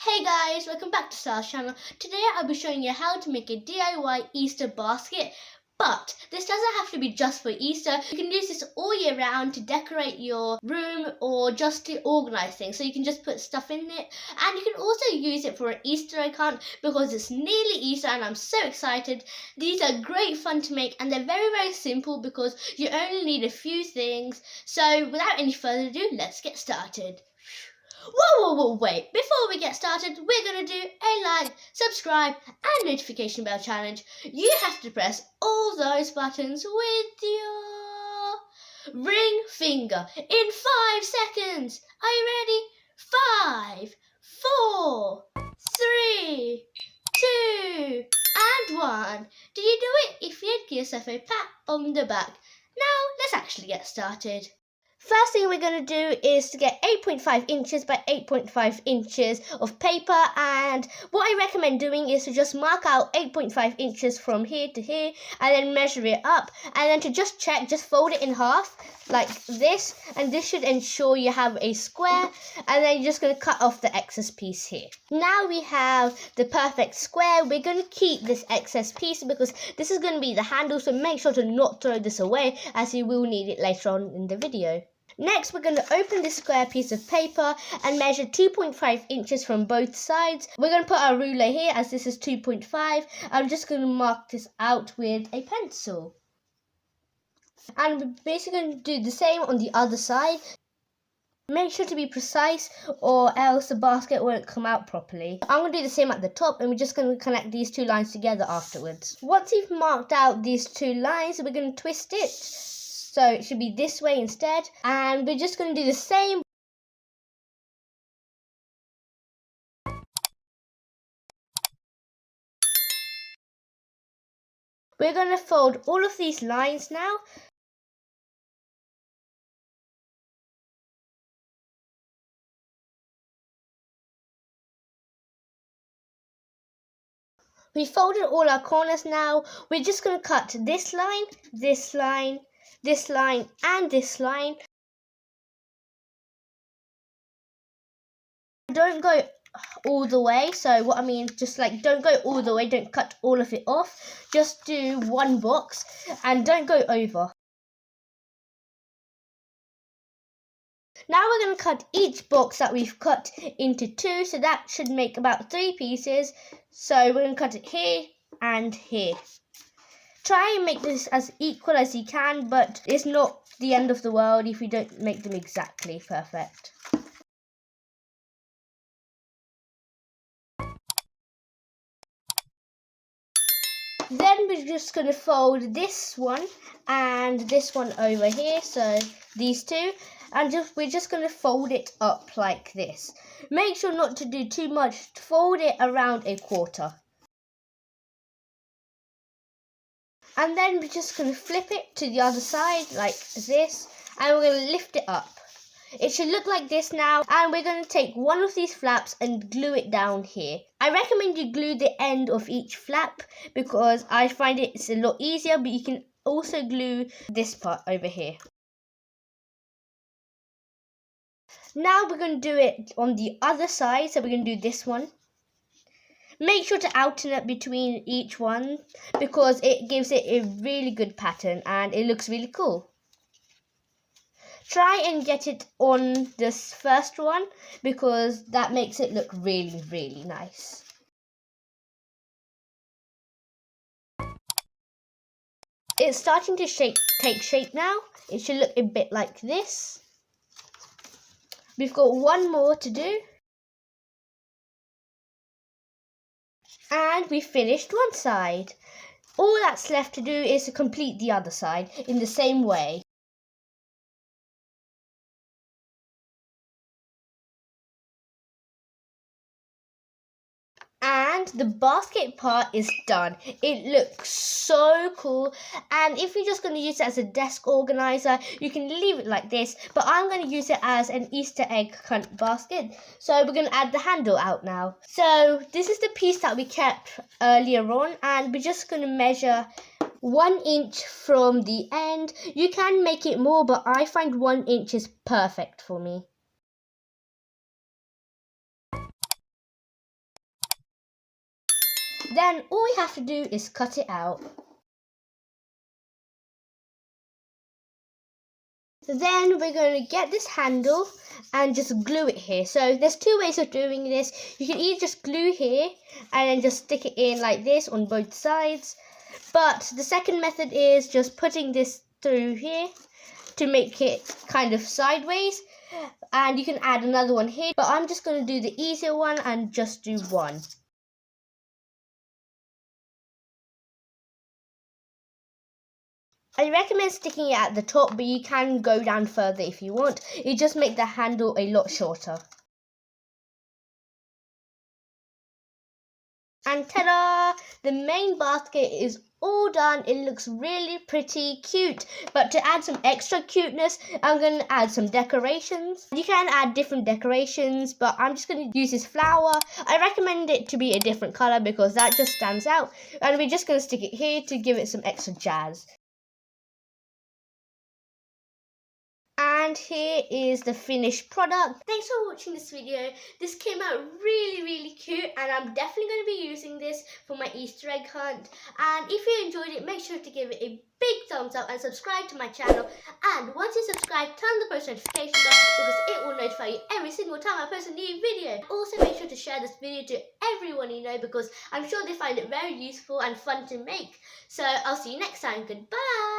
Hey guys, welcome back to Star's channel. Today I'll be showing you how to make a DIY Easter basket. But this doesn't have to be just for Easter. You can use this all year round to decorate your room or just to organize things. So you can just put stuff in it. And you can also use it for an Easter egg hunt because it's nearly Easter and I'm so excited. These are great fun to make and they're very simple because you only need a few things. So without any further ado, let's get started. Whoa, wait. Before we get started, we're going to do a like, subscribe and notification bell challenge. You have to press all those buttons with your ring finger in 5 seconds. Are you ready? 5, 4, 3, 2 and 1. Did you do it? If you did, give yourself a pat on the back. Now, let's actually get started. First thing we're going to do is to get 8.5 inches by 8.5 inches of paper, and what I recommend doing is to just mark out 8.5 inches from here to here and then measure it up, and then to just check, just fold it in half like this, and this should ensure you have a square, and then you're just going to cut off the excess piece here. Now we have the perfect square. We're going to keep this excess piece because this is going to be the handle, so make sure to not throw this away as you will need it later on in the video. Next, we're going to open this square piece of paper and measure 2.5 inches from both sides. We're going to put our ruler here as this is 2.5. I'm just going to mark this out with a pencil. And we're basically going to do the same on the other side. Make sure to be precise or else the basket won't come out properly. I'm going to do the same at the top, and we're just going to connect these two lines together afterwards. Once you've marked out these two lines, we're going to twist it. So it should be this way instead. And we're just going to do the same. We're going to fold all of these lines now. We folded all our corners now. We're just going to cut this line, this line, this line, and this line. Don't go all the way. So what I mean, just like don't go all the way, don't cut all of it off. Just do one box and don't go over. Now we're going to cut each box that we've cut into 2, so that should make about 3 pieces. So we're going to cut it here and here. Try and make this as equal as you can, but it's not the end of the world if you don't make them exactly perfect. Then we're just going to fold this one and this one over here, so these two, and we're just going to fold it up like this. Make sure not to do too much, fold it around a quarter. And then we're just going to flip it to the other side like this, and we're going to lift it up. It should look like this now, and we're going to take one of these flaps and glue it down here. I recommend you glue the end of each flap because I find it's a lot easier, but you can also glue this part over here. Now we're going to do it on the other side, so we're going to do this one. Make sure to alternate between each one because it gives it a really good pattern and it looks really cool. Try and get it on this first one because that makes it look really nice. It's starting to take shape now. It should look a bit like this. We've got one more to do. And we finished one side. All that's left to do is to complete the other side in the same way. And the basket part is done. It looks so cool, and if you're just going to use it as a desk organizer, you can leave it like this, but I'm going to use it as an Easter egg hunt basket. So we're going to add the handle out now. So this is the piece that we kept earlier on, and we're just going to measure 1 inch from the end. You can make it more, but I find 1 inch is perfect for me. Then all we have to do is cut it out. Then we're going to get this handle and just glue it here. So there's two ways of doing this. You can either just glue here and then just stick it in like this on both sides. But the second method is just putting this through here to make it kind of sideways. And you can add another one here. But I'm just going to do the easier one and just do one. I recommend sticking it at the top, but you can go down further if you want. It just makes the handle a lot shorter. And ta-da! The main basket is all done. It looks really pretty cute. But to add some extra cuteness, I'm going to add some decorations. You can add different decorations, but I'm just going to use this flower. I recommend it to be a different colour because that just stands out. And we're just going to stick it here to give it some extra jazz. And here is the finished product. Thanks for watching this video. This came out really cute, and I'm definitely going to be using this for my Easter egg hunt. And if you enjoyed it, make sure to give it a big thumbs up and subscribe to my channel. And once you subscribe, turn the post notification bell because it will notify you every single time I post a new video. Also make sure to share this video to everyone you know because I'm sure they find it very useful and fun to make. So I'll see you next time. Goodbye.